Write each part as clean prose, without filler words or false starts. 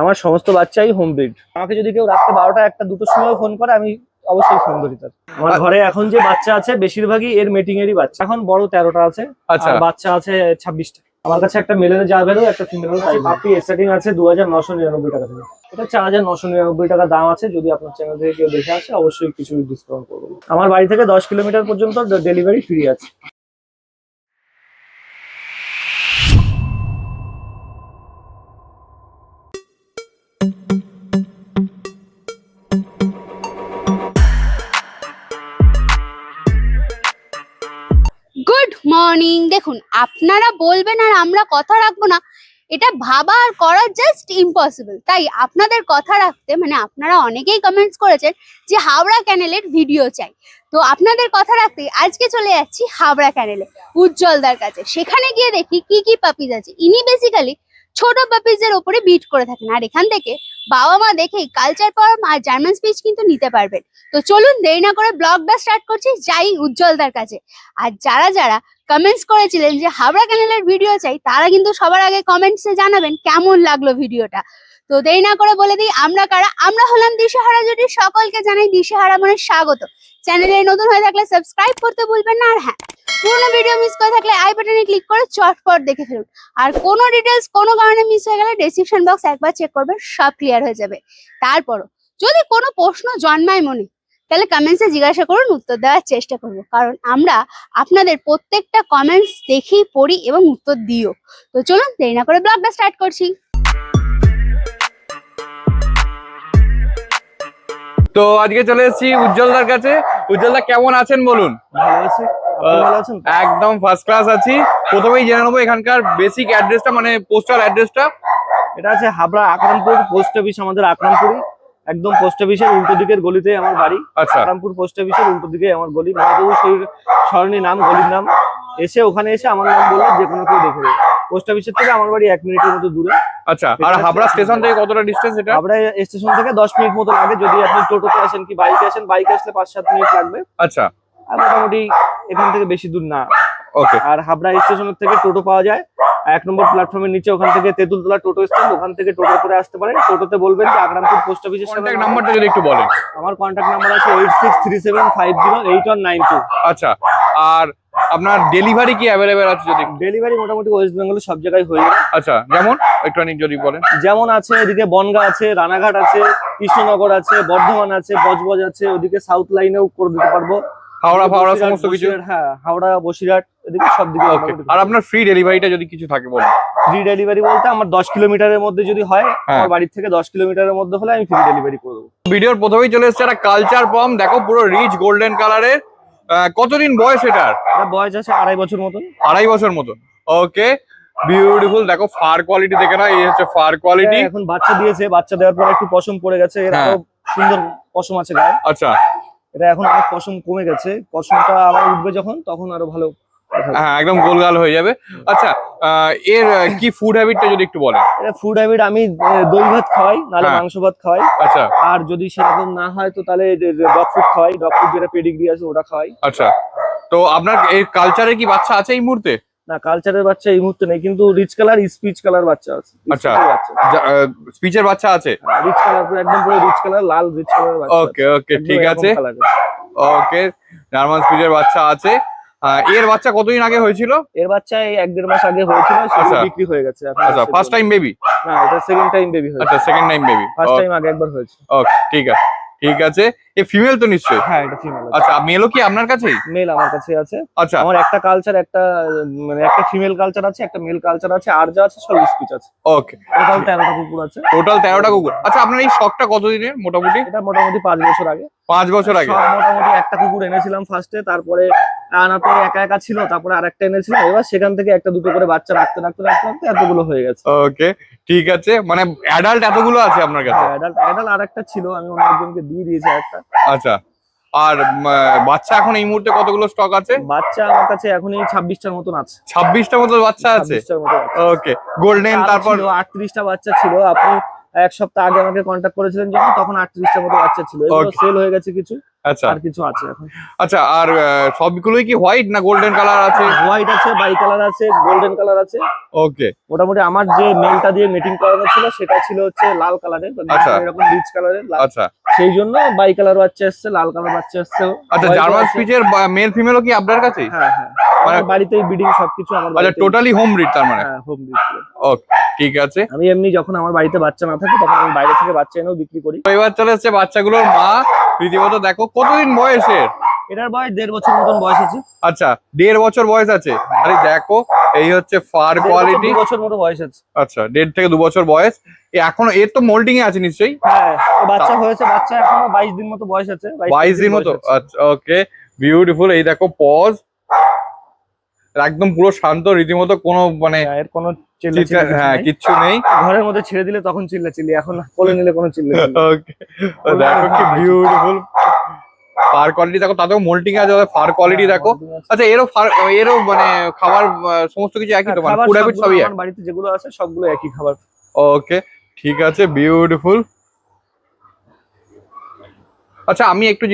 আমার সমস্ত বাচ্চাই হোম ব্রিড। আমাকে যদি কেউ রাত্রে 12টা 1টা 2টোর সময় ফোন করে আমি অবশ্যই ফোন করি তার। আমার ঘরে এখন যে বাচ্চা আছে বেশিরভাগই এর মিটিং এরই বাচ্চা। এখন বড় 13টা আছে, আচ্ছা। আর বাচ্চা আছে 26টা। আমার কাছে একটা মেলের জার্ভেলও একটা ফিমেলের আছে। পাপি স্টার্টিং আছে 2999 টাকা থেকে। এটা 4999 টাকা দাম আছে। যদি আপনার চ্যানেল থেকে কেউ দেখে আসে অবশ্যই কিছু ডিসকাউন্ট করবো। আমার বাড়ি থেকে 10 কিলোমিটার পর্যন্ত ডেলিভারি ফ্রি আছে। Good morning. দেখুন, আপনারা বলবেন আর আমরা কথা রাখবো না, এটা ভাবা আর করা জাস্ট ইম্পসিবল। তাই আপনাদের কথা রাখতে মানে আপনারা অনেকেই কমেন্টস করেছেন যে হাওড়া ক্যানেলের ভিডিও চাই। তো আপনাদের কথা রাখতে আজকে চলে যাচ্ছি হাওড়া ক্যানেলে উজ্জ্বলদার কাছে। সেখানে গিয়ে দেখি কি কি পাপিজ আছে। ইনি বেসিক্যালি ছোট পাপিজের ওপরে বিট করে থাকেন, আর এখান থেকে বাবা মা দেখেই কালচার ফর্ম আর জার্মান স্পিচ কিন্তু নিতে পারবেন। তো চলুন দেরি না করে ব্লগটা স্টার্ট করছি, যাই উজ্জ্বলদার কাছে। আর যারা যারা কমেন্টস করেছিলেন যে হাওড়া ক্যানেলের ভিডিও চাই, তারা কিন্তু সবার আগে কমেন্টসে জানাবেন কেমন লাগলো ভিডিওটা। তো দেরি না করে বলে দিই আমরা কারা। আমরা হলাম দিশেহারা জুটি। সকলকে জানাই দিশেহারা মনে স্বাগত। চ্যানেলে নতুন হয়ে থাকলে সাবস্ক্রাইব করতে ভুলবেন না। আর হ্যাঁ, পুরোনো ভিডিও মিস করে থাকলে আই বাটনে ক্লিক করে চটপট দেখে ফেলুন। আর কোনো ডিটেলস কোনো কারণে মিস হয়ে গেলে ডেসক্রিপশন বক্স একবার চেক করবেন, সব ক্লিয়ার হয়ে যাবে। তারপরও যদি কোনো প্রশ্ন জন্মায় মনে, তাহলে কমেন্টসে জিজ্ঞাসা করুন, উত্তর দেওয়ার চেষ্টা করব। কারণ আমরা আপনাদের প্রত্যেকটা কমেন্টস দেখি, পড়ি এবং উত্তর দিও। তো চলুন দেরি না করে ব্লগটা স্টার্ট করছি। তো আজকে চলে এসেছি উজ্জ্বলদার কাছে। উজ্জ্বলদা কেমন আছেন বলুন? ভালো আছে, আপনি ভালো আছেন? একদম ফার্স্ট ক্লাস আছি। প্রথমেই জেনে নেবো এখানকার বেসিক অ্যাড্রেসটা, মানে পোস্টাল অ্যাড্রেসটা। এটা আছে হাবড়া আকরামপুর পোস্ট অফিস। আমাদের আকরামপুরই একদম পোস্ট অফিসের উল্টো দিকের গলিতে আমার বাড়ি। আচ্ছা। আকরামপুর পোস্ট অফিসের উল্টো দিকে আমার গলি। মহাদেব সরণি নাম, গলির নাম। ওখানে এসে আমার নাম বললে যে কোনো কেউ দেখে দেবে। পোস্ট অফিসের থেকে আমার বাড়ি 1 মিনিটের মতো দূরে। আচ্ছা। আর হাবড়া স্টেশন থেকে কতটা ডিস্টেন্স এটা? হাবড়া স্টেশন থেকে 10 মিনিট মতো লাগে। যদি আপনি টোটোতে আসেন কি বাইকে আসেন, বাইকে আসলে 5-7 মিনিট লাগবে। আচ্ছা। আর মোটামুটি এখান থেকে বেশি দূর না। ওকে। আর হাবড়া স্টেশনের থেকে টোটো পাওয়া যায় 1 নম্বর প্ল্যাটফর্মের নিচে। ওখান থেকে তেঁতুলতলা টোটো স্ট্যান্ড, ওখান থেকে টোটো করে আসতে পারেন। টোটোতে বলবেন যে আকরামপুর পোস্ট অফিসের সামনে। কন্ট্যাক্ট নাম্বারটা যদি একটু বলেন। আমার কন্ট্যাক্ট নাম্বার আছে 8637508192। আচ্ছা। আর আপনার ডেলিভারি কি অ্যাভেলেবেল আছে? যদি ডেলিভারি মোটামুটি ওয়েস্ট বেঙ্গলে সব জায়গায় হয়ে যায়। আচ্ছা, যেমন একটুখানি যদি বলেন। যেমন আছে এদিকে বনগা আছে, রানাঘাট আছে, কৃষ্ণনগর আছে, বর্ধমান আছে, বজবজ আছে। ওদিকে সাউথ লাইনেও করে দিতে পারবো। হাওড়া সমস্ত কিছু। হ্যাঁ, হাওড়া বসিরহাট এদিকে সব দিকে। আর আপনার ফ্রি ডেলিভারিটা যদি কিছু থাকে বলুন। ফ্রি ডেলিভারি বলতে আমার 10 কিলোমিটারের মধ্যে যদি হয়, হ্যাঁ। আমার বাড়ির থেকে 10 কিলোমিটারের মধ্যে হলে আমি ফ্রি ডেলিভারি করে দেবো। ভিডিওর প্রথমেই চলে এসেছে একটা কালচার পম। দেখো পুরো রিচ গোল্ডেন কালারের। কতদিন বয়স এটার? এটা বয়স আছে 2.5 বছর মতন। 2.5 বছর মতন। ওকে, বিউটিফুল। দেখো ফার কোয়ালিটি দেখে না, এই হচ্ছে ফার কোয়ালিটি। এখন বাচ্চা দিয়েছে, বাচ্চা দেওয়ার পর একটু পশম পড়ে গেছে। এর হ্যাঁ। আরো সুন্দর পশম আছে গায়ে। আচ্ছা। এটা এখন অনেক পশম কমে গেছে। পশমটা আবার উঠবে যখন, তখন আরো ভালো দেখাবে। হ্যাঁ, একদম গোলগাল হয়ে যাবে। আচ্ছা, এর কি ফুড হ্যাবিটটা যদি একটু বলেন। এটা ফুড হ্যাবিট আমি দই ভাত খাওয়াই, নাহলে হ্যাঁ। মাংস ভাত খাওয়াই। আচ্ছা। আর যদি সেরকম না হয় তো তাহলে ডগ ফুড খাওয়াই। ডগ ফুড যেটা পেডিগ্রি আছে ওটা খাওয়াই। আচ্ছা। তো আপনার এই কালচারে কি বাচ্চা আছে এই মুহূর্তে? না, কালচারের বাচ্চা এই মুহূর্তে নেই, কিন্তু রিচ কালার স্পিচ কালার বাচ্চা আছে। আচ্ছা। স্পিচের বাচ্চা আছে। রিচ কালার একদম পুরো রিচ কালার, লাল রিচ কালার বাচ্চা। ওকে ওকে, ঠিক আছে। ওকে, জার্মান স্পিচের বাচ্চা আছে। এর বাচ্চা কতদিন আগে হয়েছিল? এর বাচ্চা এই 1-1.5 মাস আগে হয়েছিল, সেটা বিক্রি হয়ে গেছে। আচ্ছা, ফার্স্ট টাইম বেবি? না, এটা সেকেন্ড টাইম বেবি হয়েছে। আচ্ছা, second time baby. First time আগে একবার হয়েছে। ওকে, ঠিক আছে ঠিক আছে। এ ফিমেল তো নিশ্চয়ই? হ্যাঁ, এটা ফিমেল। আচ্ছা, মেলও কি আপনার কাছেই? মেল আমার কাছে আছে। আচ্ছা। আমার একটা কালচার, একটা মানে একটা ফিমেল কালচার আছে, একটা মেল কালচার আছে, আর যা আছে সব স্পিচ আছে। ওকে। টোটাল 13টা কুকুর আছে। টোটাল 13টা কুকুর। আচ্ছা, আপনার এই শখটা কতদিনের মোটামুটি? এটা মোটামুটি 5 বছর আগে। 5 বছর আগে? সব মোটামুটি একটা কুকুর এনেছিলাম ফার্স্টে, তারপরে আনাতে একা একা ছিল, তারপরে আরেকটা এনেছিলাম। এবার সেখান থেকে একটা দুটো করে বাচ্চা রাখতে রাখতে রাখতে রাখতে এতগুলো হয়ে গেছে। ওকে, ঠিক আছে। মানে অ্যাডাল্ট এতগুলো আছে আপনার কাছে? অ্যাডাল্ট আরেকটা ছিল, আমি অন্য একজনকে দিয়ে দিয়েছি একটা। আচ্ছা। আর বাচ্চা এখন এই মুহূর্তে কতগুলো স্টক আছে? বাচ্চা আমার কাছে এখনই 26টার মতন আছে। 26টা মতো বাচ্চা আছে? 26টার মতো আছে। ওকে, গোল্ডেন। তারপর 38টা বাচ্চা ছিল। আপনি এক সপ্তাহ আগে আমাকে কন্ট্যাক্ট করেছিলেন যখন, তখন 38টার মতো বাচ্চা ছিল। এগুলো Okay. সেল হয়ে গেছে কিছু, আচ্ছা আর কিছু আছে এখন। আচ্ছা, আর সবগুলোই কি হোয়াইট না গোল্ডেন কালার আছে? হোয়াইট আছে, বাই কালার আছে, গোল্ডেন কালার আছে। ওকে মোটামুটি আমার যে মেলটা দিয়ে মিটিং করানো ছিল সেটা ছিল হচ্ছে লাল কালারের, আচ্ছা। এরকম রিচ কালারের, আচ্ছা সেই জন্য বাই কালার বাচ্চা এসছে, লাল কালার বাচ্চা এসছে। আচ্ছা, White জার্মান আছে। স্পিচের মেল ফিমেলও কি আপনার কাছেই? হ্যাঁ হ্যাঁ, আমার মানে- বাড়িতেই ব্রিডিং সবকিছু আমার আচ্ছা, বাড়িতেই। টোটালি হোম ব্রিড তার মানে? হ্যাঁ, হোম ব্রিড। ওকে ঠিক আছে। আমি এমনি যখন আমার বাড়িতে বাচ্চা না থাকে তখন আমি বাইরে থেকে বাচ্চা এনেও বিক্রি করি। তো এবার চলে এসছে বাচ্চাগুলোর মা, রীতিমতো দেখো কতদিন বয়সের? এটার বয়স 1.5 বছর মতন বয়স আছে। আচ্ছা 1.5 বছর বয়স আছে। আরে দেখো এই হচ্ছে ফার 1.5 কোয়ালিটি। 2 বছর মতো বয়স আছে। আচ্ছা 1.5 থেকে 2 বছর বয়স। এখনো এর তো মোল্ডিং এ আছে নিশ্চয়ই? হ্যাঁ, বাচ্চা হয়েছে, বাচ্চা এখনো 22 দিন মতো বয়স আছে। 22 দিন মতো। আচ্ছা ওকে, বিউটিফুল। এই দেখো পজ, একদম পুরো শান্ত, রীতিমতো কোনো মানে এর কোনো চিল্লাচিল্লি কিছু হ্যাঁ নেই। কিচ্ছু নেই। ঘরের মধ্যে ছেড়ে দিলে তখন চিল্লাচিল্লি, এখন কোলে নিলে কোনো চিল্লাচিল্লি। ওকে দেখো কি বিউটিফুল ফার কোয়ালিটি, দেখো তাতেও মোল্টিং আছে, ফার কোয়ালিটি দেখো। আচ্ছা এরও মানে খাবার সমস্ত কিছু একই তো, মানে ফুড হ্যাবিট সবই এক? আমার বাড়িতে যেগুলো আছে সবগুলো একই খাবার। ওকে ঠিক আছে, বিউটিফুল। আচ্ছা আমি একটু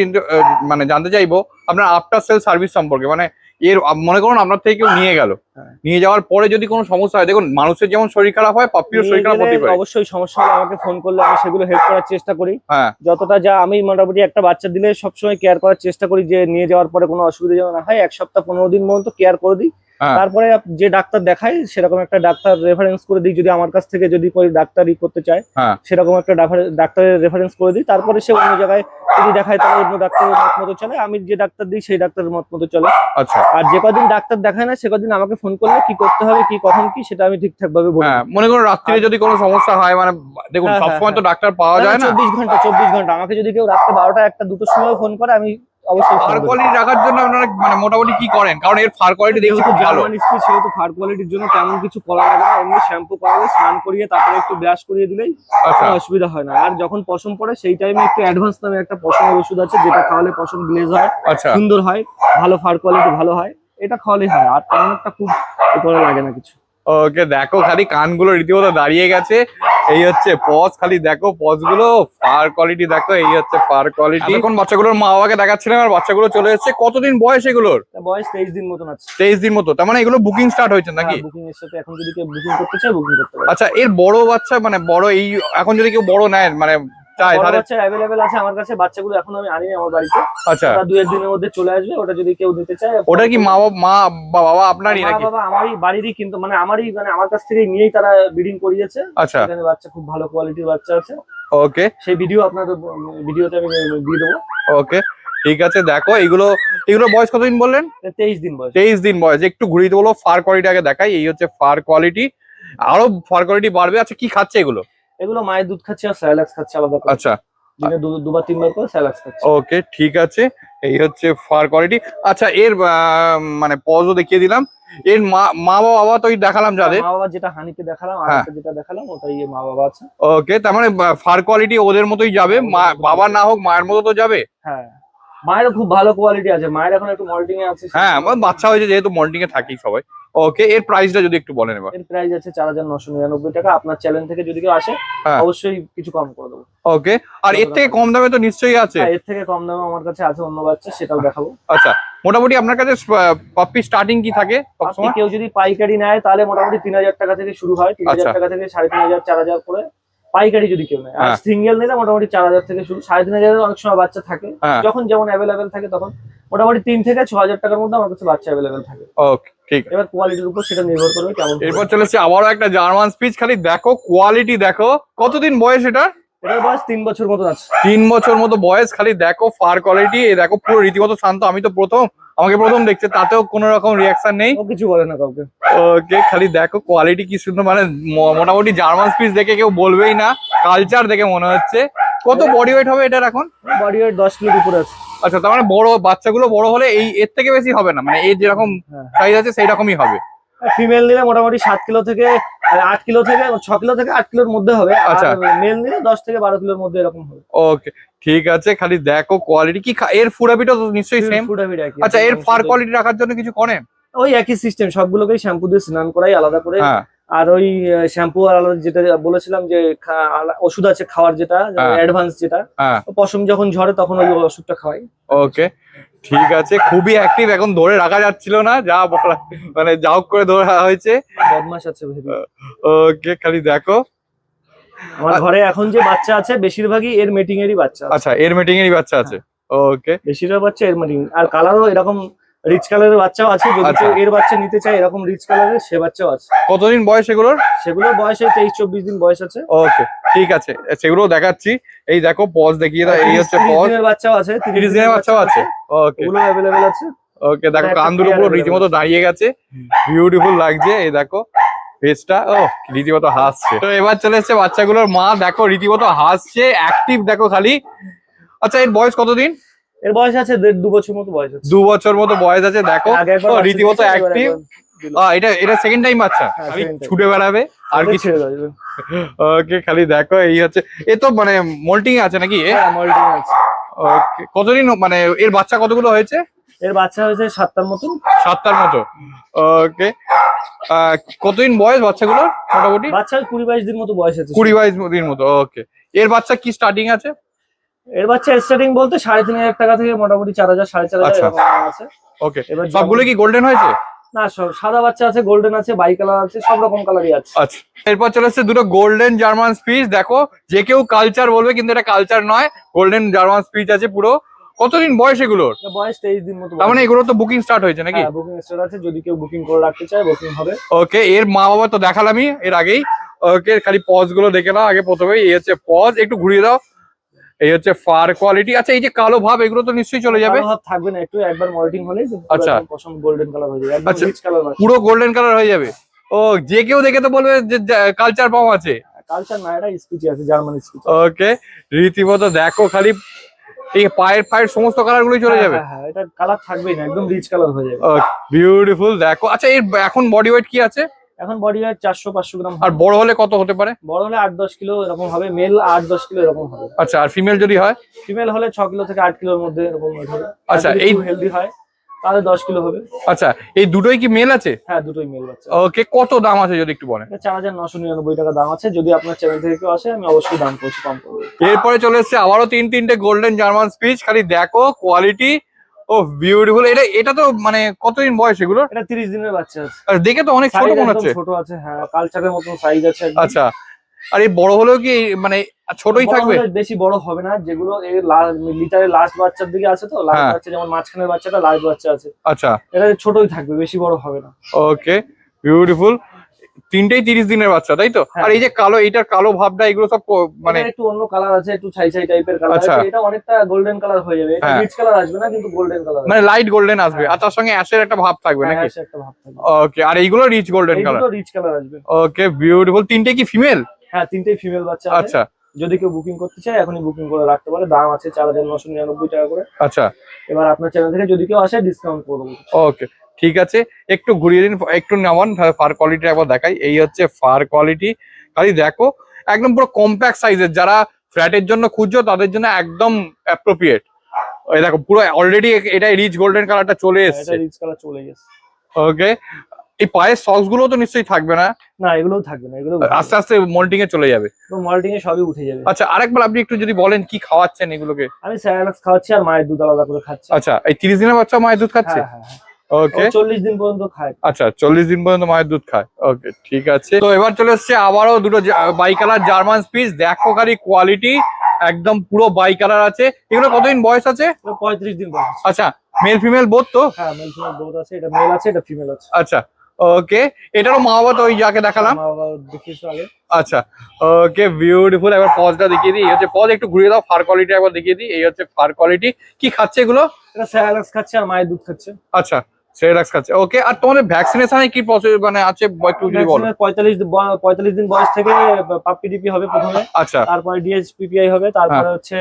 মানে জানতে চাইবো আপনার আফটার সেল সার্ভিস সম্পর্কে। মানে এর মনে করুন আপনার থেকে কেউ নিয়ে গেল, হ্যাঁ। নিয়ে যাওয়ার পরে যদি কোনো সমস্যা হয়, দেখুন মানুষের যেমন শরীর খারাপ হয়, পাপ্পিরও শরীর খারাপ হতে পারে। অবশ্যই সমস্যা হলে আমাকে ফোন করলে আমি সেগুলো হেল্প করার চেষ্টা করি। হ্যাঁ যতটা যা আমি মোটামুটি একটা বাচ্চা দিলে সবসময় কেয়ার করার চেষ্টা করি, যে নিয়ে যাওয়ার পরে কোনো অসুবিধা যেন না হয়। 1 সপ্তাহ 15 দিন পর্যন্ত কেয়ার করে দিই। হ্যাঁ। তারপরে যে ডাক্তার দেখাই সেরকম একটা ডাক্তার রেফারেন্স করে দিই, যদি আমার কাছ থেকে যদি কোনো ডাক্তারই করতে চায় হ্যাঁ সেরকম একটা ডাক্তারের রেফারেন্স করে দিই। তারপরে সে অন্য জায়গায় যদি দেখায় তাহলে অন্য ডাক্তারের মত মতো চলে, আমি যে ডাক্তার দিই সেই ডাক্তারের মত মতো চলে। আচ্ছা আর যে কদিন ডাক্তার দেখায় না সে কদিন আমাকে ফোন করলে কি করতে হবে, কি কখন কি, সেটা আমি ঠিকঠাক ভাবে বলি। হ্যাঁ, মনে করুন রাত্রিরে যদি কোনো সমস্যা হয়, মানে দেখুন হ্যাঁ, সবসময় তো হ্যাঁ, ডাক্তার পাওয়া যায় না। 24 ঘন্টা আমাকে যদি কেউ রাত্রে 12টা 1টা 2টোর সময় ফোন করে আমি অবশ্যই ফার ফোন করি। কোয়ালিটি রাখার জন্য আপনারা মানে মোটামুটি কি করেন? কারণ এর ফার কোয়ালিটি দেখছি যেহেতু খুব ভালো। জার্মান স্পিচ, সেহেতু ফার কোয়ালিটির জন্য তেমন কিছু করা লাগে না। এমনি শ্যাম্পু করালে, স্নান করিয়ে তারপরে একটু ব্রাশ করিয়ে দিলেই আচ্ছা কোনো অসুবিধা হয় না। আর যখন পশম পড়ে সেই টাইমে একটু অ্যাডভান্স নামে একটা পশমের ওষুধ আছে, যেটা খাওয়ালে পশম গ্লেজ হয়, আচ্ছা সুন্দর হয়, ভালো ফার কোয়ালিটি ভালো হয়। এটা খাওয়ালেই হয়, আর তেমন একটা খুব করা লাগে না কিছু। ওকে দেখো খালি কানগুলো রীতিমতো দাঁড়িয়ে গেছে। এই হচ্ছে পজ, খালি দেখো পজ গুলো, ফার কোয়ালিটি দেখো। এই হচ্ছে ফার কোয়ালিটি। এখন বাচ্চাগুলোর মা বাবাকে দেখাচ্ছিলাম আর বাচ্চাগুলো চলে এসেছে। কতদিন বয়স এগুলোর? বয়স 23 দিন মতন আছে। 23 দিন মতো। তার মানে এগুলো বুকিং স্টার্ট হয়েছে নাকি? বুকিং এর সাথে এখন যদি কেউ বুকিং করতে চায় বুকিং করতে পারে। আচ্ছা এর বড় বাচ্চা মানে বড়, এই এখন যদি কেউ বড় নেয় মানে চায় বড় তাহলে? বাচ্চা অ্যাভেলেবেল আছে আমার কাছে। বাচ্চাগুলো এখন আমি আনিনি আমার বাড়িতে, আচ্ছা ওটা 2-1 দিনের মধ্যে চলে আসবে। ওটা যদি কেউ নিতে চায়, ওটা কি মা বা বাবা আপনারই মা নাকি? বাবা আমারই বাড়িরই, কিন্তু মানে আমারই, মানে আমার কাছ থেকেই নিয়েই তারা ব্রিডিং করিয়েছে। আচ্ছা এখানে বাচ্চা খুব ভালো কোয়ালিটির বাচ্চা আছে। ওকে সেই ভিডিও আপনাদের ভিডিওতে আমি দিয়ে দেবো। ওকে ঠিক আছে। দেখো এগুলো বয়স কতদিন বললেন? 23 দিন বয়স। 23 দিন বয়স। একটু ঘুরিয়ে দেবো ফার কোয়ালিটি আগে দেখাই। এই হচ্ছে ফার কোয়ালিটি, আরো ফার কোয়ালিটি বাড়বে। আচ্ছা কি খাচ্ছে এগুলো? এগুলো মায়ের দুধ খাচ্ছে আর স্যালাক্স খাচ্ছে আলাদা করে। আচ্ছা দিনে 2বার 3বার করে স্যালাক্স খাচ্ছে। ওকে ঠিক আছে। এই হচ্ছে ফার কোয়ালিটি। আচ্ছা এর মানে পজও দেখিয়ে দিলাম। এর মা বাবা তো দেখালাম যাদের। মা বাবা যেটা হানিকে দেখালাম আর হ্যাঁ। একটা যেটা দেখালাম ওটাই মা বাবা আছে। ওকে তার মানে ফার কোয়ালিটি ওদের মতোই যাবে, মা বাবা না হোক মায়ের মতো তো যাবে। হ্যাঁ, মায়েরও খুব ভালো কোয়ালিটি আছে। মায়ের এখন একটু মল্টিং এ আছে। হ্যাঁ আমার বাচ্চা হয়েছে যেহেতু মল্টিং এ থাকি সবাই। ওকে এর প্রাইসটা যদি একটু বলেন এবার। এর প্রাইস আছে 4999 টাকা। আপনার চ্যানেল থেকে যদি কেউ আসে হ্যাঁ। অবশ্যই কিছু কম করে দেবো। ওকে আর এর থেকে কম দামে তো নিশ্চয়ই আছে? এর থেকে কম দামে আমার কাছে আছে অন্য বাচ্চা, সেটাও দেখাবো। আচ্ছা মোটামুটি আপনার কাছে পাপ্পি স্টার্টিং কি থাকে আপনি সবসময়? কেউ যদি পাইকারি নেয় তাহলে মোটামুটি 3000 টাকা থেকে শুরু হয়। 3000 আচ্ছা। টাকা থেকে 3500 4000 করে পাইকারি যদি কেউ নেয়। আর হ্যাঁ। সিঙ্গেল নিলে মোটামুটি 4000 থেকে শুরু। 3500 অনেক সময় বাচ্চা থাকে, হ্যাঁ। যখন যেমন অ্যাভেলেবেল থাকে তখন মোটামুটি 3 থেকে 6000 টাকার মধ্যে আমার কাছে বাচ্চা অ্যাভেলেবেল থাকে। ওকে ঠিক আছে। এবার কোয়ালিটির উপর সেটা নির্ভর করবে কেমন। এরপর চলেছে আবারও একটা জার্মান স্পিচ, খালি দেখো কোয়ালিটি দেখো। কতদিন বয়স এটা? এটার বয়স 3 বছর মতো আছে। 3 বছর মতো বয়স। খালি দেখো ফার কোয়ালিটি, দেখো পুরো রীতিমতো শান্ত। আমি তো আমাকে প্রথম দেখছে, তাতেও কোনো রকম রিয়াকশন নেই। ও কিছু বলে না কাউকে। ওকে খালি দেখো কোয়ালিটি কি সুন্দর, মানে মোটামুটি জার্মান স্পিচ দেখে কেউ বলবেই না, কালচার দেখে মনে হচ্ছে। কত বডি ওয়েট হবে এটার এখন? বডি ওয়েট 10 কিলোর উপরে আছে। আচ্ছা তার মানে বড় বাচ্চাগুলো বড় হলে এর থেকে বেশি হবে না, মানে এর যেরকম হ্যাঁ। সাইজ আছে সেই রকমই হবে। ফিমেল নিলে মোটামুটি 7 কিলো থেকে 8 কিলো থেকে 6 কিলো থেকে 8 কিলোর মধ্যে হবে। আচ্ছা। আর মেল নিলে 10 থেকে 12 কিলোর মধ্যে এরকম হবে। ওকে ঠিক আছে। খালি দেখো কোয়ালিটি কি এর ফুড হ্যাবিটও তো নিশ্চয়ই সেম। ফুড হ্যাবিট একই। আচ্ছা এর ফার কোয়ালিটি রাখার জন্য কিছু করেন? ওই একই সিস্টেম, সবগুলোকেই শ্যাম্পু দিয়ে স্নান করাই আলাদা করে। হ্যাঁ আর ওই শ্যাম্পু আর আলাদা যেটা বলেছিলাম যে ওষুধ আছে খাওয়ার, যেটা হ্যাঁ। অ্যাডভান্স, যেটা হ্যাঁ পশম যখন ঝরে তখন ওই ওষুধটা খাওয়াই। ওকে ঠিক আছে, খুবই অ্যাক্টিভ, এখন ধরে রাখা যাচ্ছিল না, যা বলা মানে যা হোক করে ধরে রাখা হয়েছে। বদমাশ আছে ভেবে। ওকে খালি দেখো আমার ঘরে এখন যে বাচ্চা আছে বেশিরভাগই এর মিটিং এরই বাচ্চা আছে। আচ্ছা এর মিটিং এরই বাচ্চা আছে। ওকে বেশিরভাগ বাচ্চা এর মিটিং, আর কালারও এরকম রিচ কালারের বাচ্চাও আছে, যদি আচ্ছা। কেউ এর বাচ্চা নিতে চায় এরকম রিচ কালারের সে বাচ্চাও আছে। কতদিন বয়স এগুলোর? সেগুলোর বয়স এই 23-24 দিন বয়স আছে। ওকে ঠিক আছে, সেগুলো দেখাচ্ছি। এই দেখো পজ দেখিয়ে দাও, এই হচ্ছে 30 পজ। দিনের বাচ্চাও আছে, 30 দিনের বাচ্চাও আছে। ওকে ওগুলো অ্যাভেলেবেল আছে। ওকে দেখো একটা কান দুটো clear পুরো available রীতিমতো আছে। দাঁড়িয়ে গেছে, বিউটিফুল লাগছে। এই দেখো ফেসটা, ও রীতিমতো হাসছে। তো এবার চলে এসছে বাচ্চাগুলোর মা, দেখো রীতিমতো হাসছে, অ্যাক্টিভ দেখো খালি। আচ্ছা এর বয়স কতদিন? এর বয়স আছে 1.5-2 বছর মতো বয়স আছে। 2 বছর মতো বয়স আছে, দেখো আগে একবার ও বাচ্চা রীতিমতো দিয়েছে, এবার অ্যাক্টিভ। একবার দিল। এটা সেকেন্ড টাইম বাচ্চা, হ্যাঁ, খালি second time। ছুটে বেড়াবে আর ওদের কিছু। ছেড়ে দেবে। ওকে খালি দেখো এই হচ্ছে, এ তো মানে মোল্টিং আছে নাকি? হ্যাঁ, মল্টিং আছে। ওকে কতদিন মানে এর বাচ্চা কতগুলো হয়েছে? এর বাচ্চা হয়েছে 7টার মতন। 7টার মতো। ওকে কতদিন বয়স বাচ্চাগুলোর মোটামুটি? বাচ্চার 20-22 দিন মতো বয়স আছে। 20-22 দিন মতো। ওকে এর বাচ্চা কি স্টার্টিং আছে? এর বাচ্চা স্টার্টিং বলতে 3,500 টাকা থেকে মোটামুটি 4,000 4,500 আচ্ছা। এরকম দাম আছে। ওকে এবার সবগুলো কি গোল্ডেন হয়েছে? না, সব সাদা বাচ্চা আছে, গোল্ডেন আছে, বাই কালার আছে, সব রকম কালারই আছে। আচ্ছা এরপর চলে এসছে দুটো গোল্ডেন জার্মান স্পিচ। দেখো যে কেউ কালচার বলবে কিন্তু এটা কালচার নয়, গোল্ডেন জার্মান স্পিচ আছে পুরো। কতদিন বয়স এগুলোর? এর বয়স 23 দিন মতো। তার মানে এগুলো তো বুকিং স্টার্ট হয়েছে নাকি? হ্যাঁ, বুকিং স্টার্ট আছে, যদি কেউ বুকিং করে রাখতে চায় বুকিং হবে। ওকে এর মা বাবা তো দেখালামই এর আগেই। ওকে খালি পজ গুলো দেখে নাও আগে প্রথমেই। এই হচ্ছে পজ, একটু ঘুরিয়ে দাও। এই হচ্ছে ফার কোয়ালিটি। আচ্ছা এই যে কালো ভাব এগুলো তো নিশ্চয়ই চলে যাবে? কালো ভাব থাকবে না, একটু একবার মল্টিং হলেই আচ্ছা। পশম গোল্ডেন কালার হয়ে যাবে, একদম আচ্ছা। রিচ কালার আছে। পুরো গোল্ডেন কালার হয়ে যাবে। ও যে কেউ দেখে তো বলবে যে কালচার পাম আছে। কালচার না, এটা স্পিচি আছে, জার্মান স্পিচ। ওকে রীতিমতো দেখো খালি এই পায়ের সমস্ত কালার গুলোই চলে যাবে। হ্যাঁ, এটা কালার থাকবেই না, একদম রিচ কালার হয়ে যাবে। বিউটিফুল দেখো। আচ্ছা এর এখন বডি ওয়েট কি আছে? এখন বডি ওয়েট 400-500 গ্রাম। আর বড় হলে কত হতে পারে? বড় হলে 8-10 কিলো এরকম হবে, মেল 8-10 কিলো এরকম হবে। আচ্ছা আর ফিমেল যদি হয়? ফিমেল হলে 6 কিলো থেকে 8 কিলোর মধ্যে এরকম হবে। আচ্ছা, আর যদি এই একটু হেলদি হয় তাহলে 10 কিলো হবে। আচ্ছা এই দুটোই কি মেল আছে? হ্যাঁ, দুটোই মেল বাচ্চা। ওকে কত দাম আছে যদি একটু বলেন? এটা 4,999 টাকা দাম আছে। যদি আপনার চ্যানেল থেকে কেউ আসে আমি অবশ্যই দাম করছি, কম করবো। এরপরে চলে এসছে আবারও তিনটে গোল্ডেন জার্মান স্পিচ। খালি দেখো কোয়ালিটি, ও বিউটিফুল। এটা তো মানে কতদিন বয়স এগুলোর? এটা 30 দিনের বাচ্চা আছে। আর দেখে তো অনেক ছোট Size মনে একদম হচ্ছে। ছোট আছে, হ্যাঁ, কালচারের মতন সাইজ আছে একদম। আচ্ছা আর এই বড় হলেও কি মানে ছোটই বড় থাকবে? হলে বেশি বড় হবে না, যেগুলো এই লিটারের লাস্ট বাচ্চার দিকে আছে, তো লাস্ট হ্যাঁ। বাচ্চা যেমন মাঝখানের বাচ্চাটা লাস্ট বাচ্চা আছে, আচ্ছা এটা ছোটই থাকবে, বেশি বড় হবে না। Okay beautiful. তিনটেই 30 দিনের বাচ্চা তাই তো? হ্যাঁ। আর এই যে কালো, এইটার কালো ভাবটা এগুলো সব মানে মানে একটু অন্য কালার আছে, একটু ছাই ছাই টাইপের কালার আচ্ছা। আছে, এটা অনেকটা গোল্ডেন কালার হয়ে যাবে। এটা হ্যাঁ। রিচ কালার আসবে না, কিন্তু গোল্ডেন কালার মানে লাইট গোল্ডেন আসবে, হ্যাঁ। আর তার সঙ্গে অ্যাশের একটা ভাব থাকবে নাকি? হ্যাঁ, একটা ভাব থাকবে। ওকে আর এইগুলো রিচ গোল্ডেন কালার। এইগুলো রিচ কালার আসবে। Okay beautiful. তিনটে কি ফিমেল? হ্যাঁ, তিনটেই ফিমেল বাচ্চা আছে। আচ্ছা যদি কেউ বুকিং করতে চায় এখনই বুকিং করে রাখতে পারে। দাম আছে 4,999 টাকা করে। আচ্ছা এবার আপনার চ্যানেল থেকে যদি কেউ আসে ডিসকাউন্ট করে দেবো। ওকে ঠিক আছে, একটু ঘুরিয়ে দিন, একটু নামান, ফার কোয়ালিটি একবার দেখাই। এই হচ্ছে ফার কোয়ালিটি, খালি দেখো একদম পুরো কম্প্যাক্ট সাইজের। যারা ফ্ল্যাটের জন্য খুঁজছো তাদের জন্য একদম অ্যাপ্রোপ্রিয়েট। এই দেখো পুরো অলরেডি এটা রিচ গোল্ডেন কালারটা চলে এটা এসেছে। রিচ কালার চলে গেছে। ওকে এই পায়ের সক্স গুলো তো নিশ্চয়ই থাকবে না? না, এগুলোও থাকবে না, এগুলো আস্তে আস্তে মোল্টিং এ চলে যাবে। মল্টিং এ সবই উঠে যাবে। আচ্ছা আরেকবার আপনি একটু যদি বলেন কি খাওয়াচ্ছেন এগুলোকে? আমি স্যালাক্স খাওয়াচ্ছি আর মায়ের দুধ আলাদা করে খাচ্ছি। আচ্ছা এই 30 দিনের বাচ্চা মায়ের দুধ খাচ্ছে? হ্যাঁ, হ্যাঁ, ওকে 40 দিন পর্যন্ত খায়। আচ্ছা 40 দিন পর্যন্ত মায়ের দুধ খায়। ওকে ঠিক আছে। তো এবার চলে এসছে আবারও দুটো বাই কালার জার্মান স্পিচ। দেখো খালি কোয়ালিটি, একদম পুরো বাই কালার আছে। এগুলো কতদিন বয়স আছে? 35 দিন বয়স। আচ্ছা মেল ফিমেল বোথ তো? হ্যাঁ, মেল ফিমেল বোথ আছে, এটা মেল আছে, এটা ফিমেল আছে। আচ্ছা ওকে এটারও মা বাবা তো ওই যাকে দেখালাম? মা বাবা দেখিয়েছো আগে। আচ্ছা ওকে বিউটিফুল। এবার পজটা দেখিয়ে দিই। এই হচ্ছে পজ, একটু ঘুরিয়ে দাও। ফার কোয়ালিটি একবার দেখিয়ে দিই। এই হচ্ছে ফার কোয়ালিটি। কি খাচ্ছে এগুলো? এটা স্যালাক্স খাচ্ছে আর মায়ের দুধ খাচ্ছে। আচ্ছা সেরেলাক্স খাচ্ছে। ওকে আর তোমাদের ভ্যাকসিনেশনে কি মানে আছে একটু যদি বলো? 45 দিন বয়স থেকে পাপ্পি ডিপি হবে প্রথমে, আচ্ছা তারপরে ডিএইচপিপিআই হবে, তারপরে হচ্ছে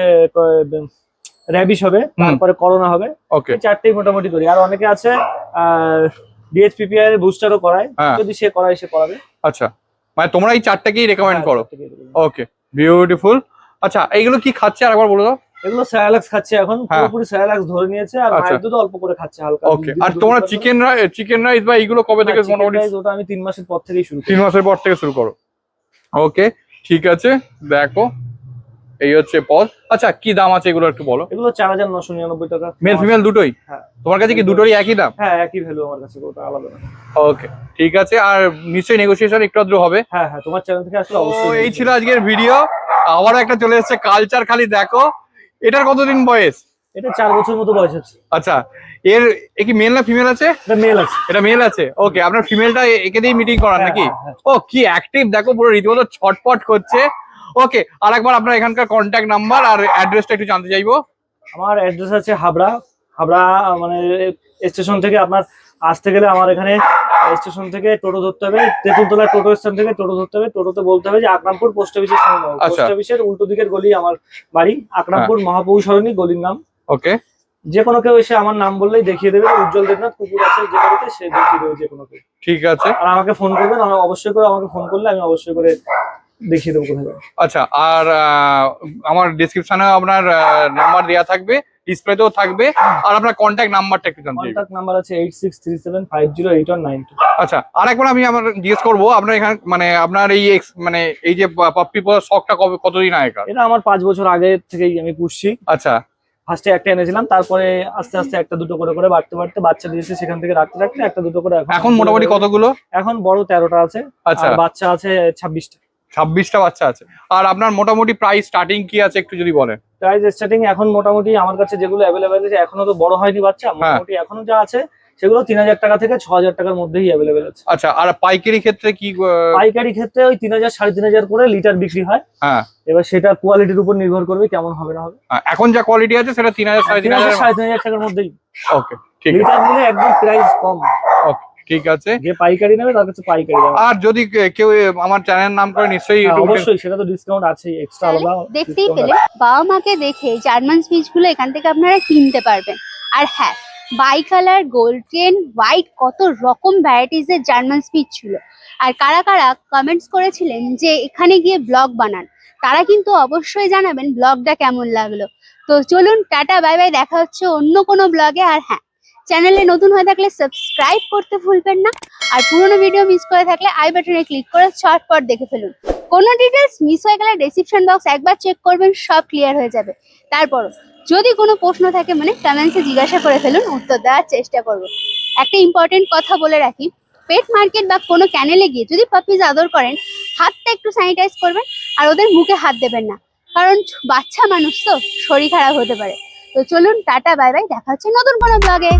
র্যাবিস হবে, তারপরে করোনা হবে। ওকে এই চারটেই মোটামুটি করি। আর অনেকে আছে ডিএইচপিপিআই এর বুস্টারও করায়, হ্যাঁ। যদি সে করায় সে করাবে। আচ্ছা মানে তোমরা এই চারটাকেই রেকমেন্ড হ্যাঁ, করো? চারটেকেই এরকম। Okay beautiful. আচ্ছা এইগুলো কি খাচ্ছে আর একবার বলে দাও। এগুলো স্যালাক্স খাচ্ছে এখন, হ্যাঁ। পুরোপুরি স্যালাক্স ধরে নিয়েছে, আর আচ্ছা। মায়ের দুধ অল্প করে খাচ্ছে হালকা। ওকে, আর তোমরা চিকেন রাইস বা এইগুলো কবে থেকে মোটামুটি? ওটা আমি 3 মাসের পর থেকেই শুরু করি। 3 মাসের পর থেকে শুরু করো। ওকে, ঠিক আছে। দেখো এই হচ্ছে পদ। আচ্ছা, কি দাম আছে এগুলো একটু বলো। এগুলো 4999 টাকা। মেল ফিমেল দুটোই? হ্যাঁ। তোমার কাছে কি দুটোরই একই দাম? হ্যাঁ, একই ভ্যালু আমার কাছে, ওটা আলাদা না। ওকে, ঠিক আছে। আর নিশ্চয়ই নেগোসিয়েশন একটু আধটু হবে। হ্যাঁ হ্যাঁ, তোমার চ্যানেল থেকে আসলে তো অবশ্যই। এই ছিল আজকের ভিডিও। আবার একটা চলে এসেছে কালচার, খালি দেখো। এটার কতদিন বয়স? এটা 4 বছর মতো বয়স আছে। আচ্ছা, এ কি মেল না ফিমেল আছে? এটা মেল আছে। এটা মেল আছে। ওকে, আপনার ফিমেলটা একে দিয়ে মিটিং করান নাকি? হ্যাঁ। ও কি অ্যাক্টিভ দেখো, পুরো রীতিমতো ছটপট করছে। ওকে, আর একবার আপনার এখানকার কন্ট্যাক্ট নাম্বার আর অ্যাড্রেসটা একটু জানতে চাইবো। আমার অ্যাড্রেস আছে হাবড়া। হাবড়া মানে স্টেশন থেকে আপনার আসতে গেলে আমার এখানে স্টেশন থেকে টোটো ধরতে হবে, তেঁতুলতলা টোটো স্ট্যান্ড থেকে টোটো ধরতে হবে। টোটোতে বলতে হবে যে আকরামপুর পোস্ট অফিসের সামনে যাবো। আচ্ছা। পোস্ট অফিসের উল্টো দিকের গলি আমার বাড়ি, আকরামপুর মহাপ্রভু সরণি গলির নাম। ওকে, যে কোনো কেউ এসে আমার নাম বললেই দেখিয়ে দেবে। উজ্জ্বল দেবনাথ কুকুর আছে যে বাড়িতে, সে দেখিয়ে দেবে যে কোনো কেউ। ঠিক আছে। আর আমাকে ফোন করবেন, আমি অবশ্যই করে আমাকে ফোন করলে আমি অবশ্যই করে দেখিয়ে দেবো কোথায় যাবে। আচ্ছা, আর আমার ডিসক্রিপশনে আপনার নাম্বার দেওয়া থাকবে, ডিসপ্লেতেও থাকবে। আর আপনার কন্ট্যাক্ট নাম্বারটা একটু জানতে চাইবো। কন্ট্যাক্ট নাম্বার আছে 8637508192। আচ্ছা, আর একবার আমি আমার জিজ্ঞেস করবো, আপনার এখানে মানে আপনার মানে এই যে পাপ্পি পাওয়ার শখটা কতদিন আগেকার? এটা আমার 5 বছর আগে থেকেই আমি পুষছি। আচ্ছা। ফার্স্টে একটা এনেছিলাম, তারপরে আস্তে আস্তে একটা দুটো করে করে বাড়তে বাড়তে বাচ্চা দিয়েছে, সেখান থেকে রাখতে রাখতে একটা দুটো করে এখন মোটামুটি কতগুলো? এখন বড় 13টা আছে। আচ্ছা। আর বাচ্চা আছে 26টা। 26টা বাচ্চা আছে। আর আপনার মোটামুটি প্রাইস স্টার্টিং কি আছে একটু যদি বলেন। প্রাইস স্টার্টিং এখন মোটামুটি আমার কাছে যেগুলো অ্যাভেলেবেল আছে, এখনো তো বড় হয়নি বাচ্চা, মোটামুটি এখনো যা আছে সেগুলো 3000 টাকা থেকে 6000 টাকার মধ্যেই অ্যাভেলেবেল আছে। আচ্ছা, আর পাইকারি ক্ষেত্রে কি? পাইকারি ক্ষেত্রে ওই 3000 3500 করে লিটার বিক্রি হয়। হ্যাঁ। এবার সেটা কোয়ালিটির উপর নির্ভর করবে কেমন হবে না হবে। এখন যা কোয়ালিটি আছে সেটা 3000 3500। 3500 টাকার মধ্যেই। ওকে, ঠিক আছে। লিটার নিলে একদম প্রাইস কম। ওকে, ঠিক আছে। যে পাইকারি নেবে তার কাছে পাইকারি দাম। আর যদি কেউ আমার চ্যানেল নাম করে নিশ্চয়ই হ্যাঁ, অবশ্যই সেটা তো ডিসকাউন্ট আছেই, এক্সট্রা আলাদা দেখতেই discount পেলেন, আছে। বাবা মাকে দেখে জার্মান স্পিচ গুলো এখান থেকে আপনারা কিনতে পারবেন। আর হ্যাঁ, বাই কালার, গোল্ডেন, হোয়াইট, কত রকম ভ্যারাইটিস এর জার্মান স্পিচ ছিল। আর কারা কারা কমেন্টস করেছিলেন যে এখানে গিয়ে ব্লগ বানান, তারা কিন্তু অবশ্যই জানাবেন ব্লগটা কেমন লাগলো। তো চলুন, টাটা বাই বাই, দেখা হচ্ছে অন্য কোনো ব্লগে। আর হ্যাঁ, চ্যানেলে নতুন হয়ে থাকলে সাবস্ক্রাইব করতে ভুলবেন না। আর পুরোনো ভিডিও মিস করে থাকলে আই বাটনে ক্লিক করে চটপট দেখে ফেলুন। কোনো ডিটেলস মিস হয়ে গেলে ডেসক্রিপশন বক্স একবার চেক করবেন, সব ক্লিয়ার হয়ে যাবে। তারপর যদি কোনো প্রশ্ন থাকে মানে কমেন্টসে জিজ্ঞাসা করে ফেলুন, উত্তর দেওয়ার চেষ্টা করব। একটা ইম্পর্টেন্ট কথা বলে রাখি, পেট মার্কেট বা কোনো ক্যানেলে গিয়ে যদি পাপিজ আদর করেন, হাতটা একটু স্যানিটাইজ করবেন আর ওদের মুখে হাত দেবেন না, কারণ বাচ্চা মানুষ তো শরীর খারাপ হতে পারে। তো চলুন, টাটা বাই বাই, দেখা হচ্ছে নতুন কোনো ব্লগে।